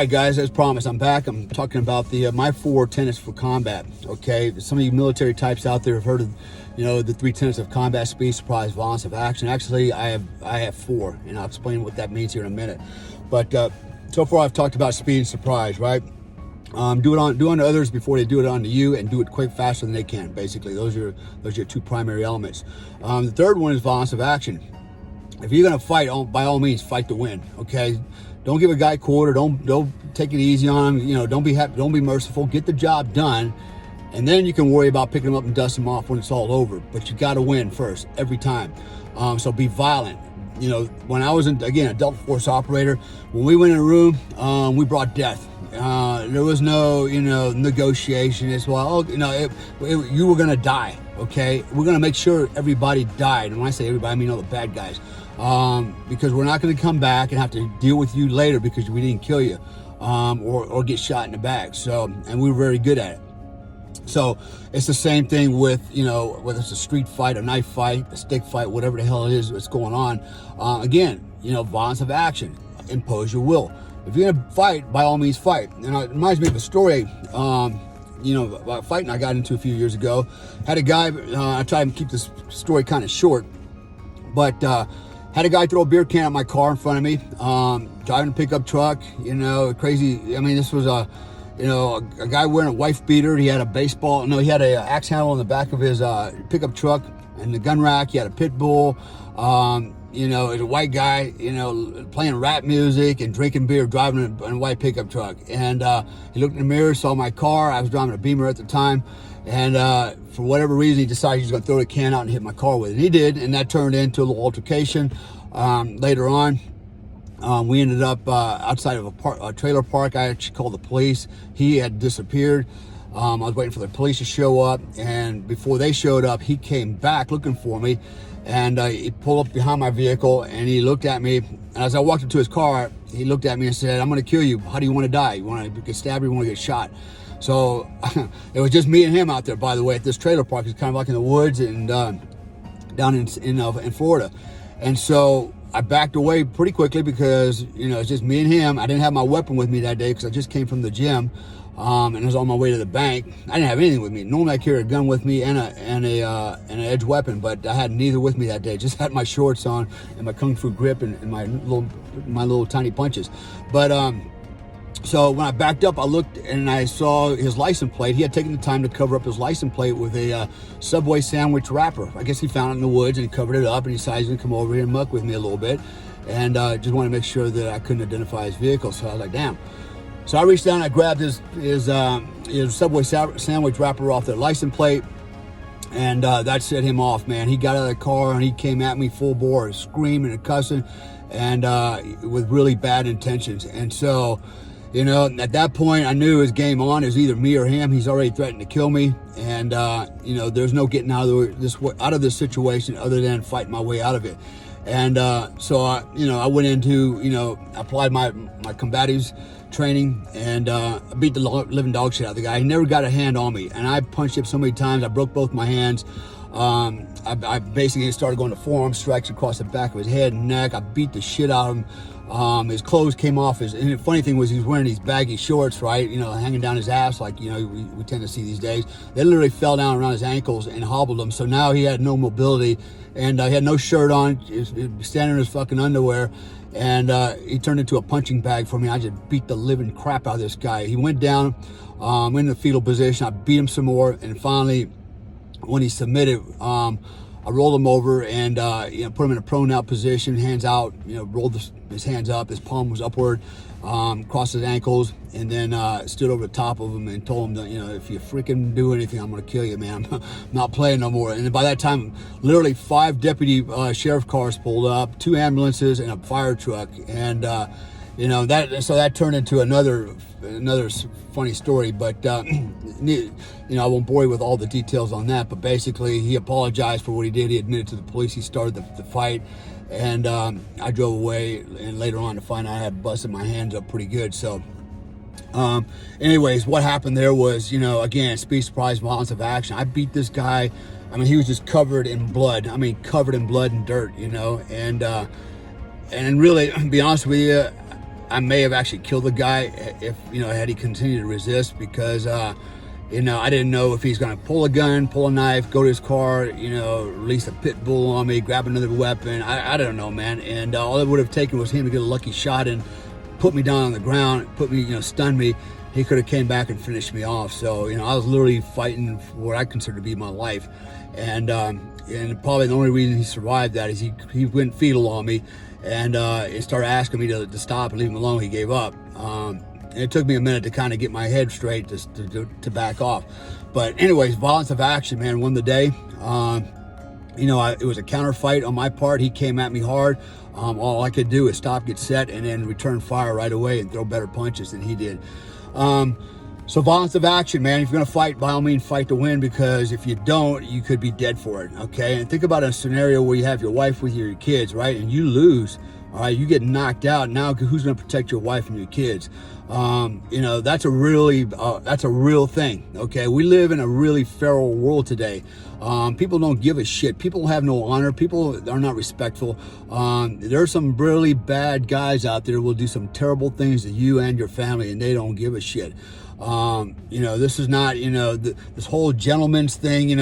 right, guys, as promised, I'm back. I'm talking about the my 4 tenets for combat. Okay, some of you military types out there have heard of, the 3 tenets of combat: speed, surprise, violence of action. Actually, I have 4, and I'll explain what that means here in a minute. But so far, I've talked about speed and surprise, right? Do it on others before they do it on you, and do it quick, faster than they can. Basically, those are your 2 primary elements. The third one is violence of action. If you're gonna fight, by all means, fight to win. Okay, don't give a guy a quarter. Don't take it easy on him. Don't be merciful. Get the job done, and then you can worry about picking him up and dusting him off when it's all over. But you got to win first every time. So be violent. When I was a Delta Force operator, when we went in a room, we brought death. There was no negotiation. It's you were gonna die. Okay, we're gonna make sure everybody died. And when I say everybody, I mean all the bad guys. Because we're not going to come back and have to deal with you later because we didn't kill you, or get shot in the back. So, and we were very good at it. So it's the same thing with, whether it's a street fight, a knife fight, a stick fight, whatever the hell it is that's going on. Violence of action, impose your will. If you're going to fight, by all means fight. And it reminds me of a story, about fighting I got into a few years ago. Had a guy, I try and keep this story kind of short, but, had a guy throw a beer can at my car in front of me, driving a pickup truck, crazy. I mean, this was a guy wearing a wife beater. He had he had a axe handle in the back of his pickup truck, and the gun rack. He had a pit bull. He was a white guy, playing rap music and drinking beer, driving a white pickup truck. And he looked in the mirror, saw my car. I was driving a Beamer at the time. And for whatever reason, he decided he was going to throw the can out and hit my car with it. And he did, and that turned into a little altercation. Later on, we ended up outside of a trailer park. I actually called the police. He had disappeared. I was waiting for the police to show up, and before they showed up, he came back looking for me. And he pulled up behind my vehicle, and he looked at me. And as I walked into his car, he looked at me and said, "I'm going to kill you. How do you want to die? You want to get stabbed or you want to get shot?" So it was just me and him out there, by the way, at this trailer park. It's kind of like in the woods and down in Florida. And so I backed away pretty quickly because, it's just me and him. I didn't have my weapon with me that day because I just came from the gym, and I was on my way to the bank. I didn't have anything with me. Normally I carry a gun with me and an edge weapon, but I had neither with me that day. Just had my shorts on and my kung fu grip and my little tiny punches. But so when I backed up, I looked and I saw his license plate. He had taken the time to cover up his license plate with a Subway sandwich wrapper. I guess he found it in the woods and he covered it up, and he decided he was going to come over here and muck with me a little bit. And just wanted to make sure that I couldn't identify his vehicle. So I was like, damn. So I reached down, I grabbed his Subway sandwich wrapper off the license plate, and that set him off, man. He got out of the car and he came at me full bore, screaming and cussing, and with really bad intentions. And so, at that point, I knew his game on. It was either me or him. He's already threatened to kill me, and there's no getting out of this situation other than fighting my way out of it. And so I went into applied my combatives training, and I beat the living dog shit out of the guy. He never got a hand on me, and I punched him so many times. I broke both my hands. I basically started going to forearm strikes across the back of his head and neck. I beat the shit out of him. His clothes came off. And the funny thing was, he was wearing these baggy shorts, right? Hanging down his ass, like we tend to see these days. They literally fell down around his ankles and hobbled him. So now he had no mobility, and he had no shirt on. He was standing in his fucking underwear, and he turned into a punching bag for me. I just beat the living crap out of this guy. He went down, in the fetal position. I beat him some more, and finally, when he submitted, I rolled him over and put him in a prone out position, hands out. Rolled his hands up, his palm was upward, crossed his ankles, and then stood over the top of him and told him that, if you freaking do anything, I'm gonna kill you, man. I'm not playing no more. And by that time, literally 5 deputy sheriff cars pulled up, 2 ambulances, and a fire truck, and that turned into another funny story, but I won't bore you with all the details on that. But basically, he apologized for what he did. He admitted to the police he started the fight, and I drove away. And later on, to find out I had busted my hands up pretty good. So, anyways, what happened there was, again, speed, surprise, violence of action. I beat this guy. I mean, he was just covered in blood. I mean, covered in blood and dirt, and really, to be honest with you, I may have actually killed the guy if, had he continued to resist, because, I didn't know if he's going to pull a gun, pull a knife, go to his car, release a pit bull on me, grab another weapon. I don't know, man. And all it would have taken was him to get a lucky shot and put me down on the ground, stun me. He could have came back and finished me off. So, I was literally fighting for what I consider to be my life. And probably the only reason he survived that is he went fetal on me and started asking me to stop and leave him alone. He gave up. It took me a minute to kind of get my head straight to back off. But anyways, violence of action, man, won the day. It was a counter fight on my part. He came at me hard. All I could do is stop, get set, and then return fire right away and throw better punches than he did. So violence of action, man. If you're going to fight, by all means, fight to win, because if you don't, you could be dead for it, okay? And think about a scenario where you have your wife with you, your kids, right? And you lose, all right? You get knocked out. Now, who's going to protect your wife and your kids? That's a real thing, okay? We live in a really feral world today. People don't give a shit. People have no honor. People are not respectful. There are some really bad guys out there who will do some terrible things to you and your family, and they don't give a shit. This is not, this whole gentleman's thing,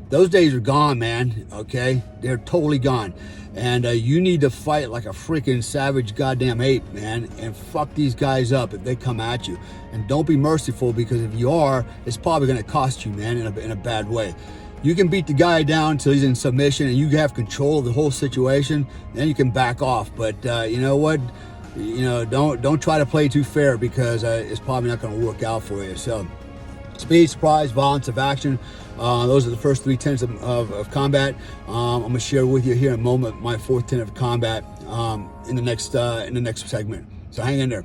those days are gone, man, okay? They're totally gone. And you need to fight like a freaking savage goddamn ape, man, and fuck these guys up if they come at you. And don't be merciful, because if you are, it's probably going to cost you, man, in a bad way. You can beat the guy down until he's in submission and you have control of the whole situation, then you can back off. But you know what? Don't try to play too fair, because it's probably not going to work out for you. So, speed, surprise, violence of action. Those are the first 3 tenets of combat. I'm going to share with you here in a moment my 4th tenet of combat in the next segment. So hang in there.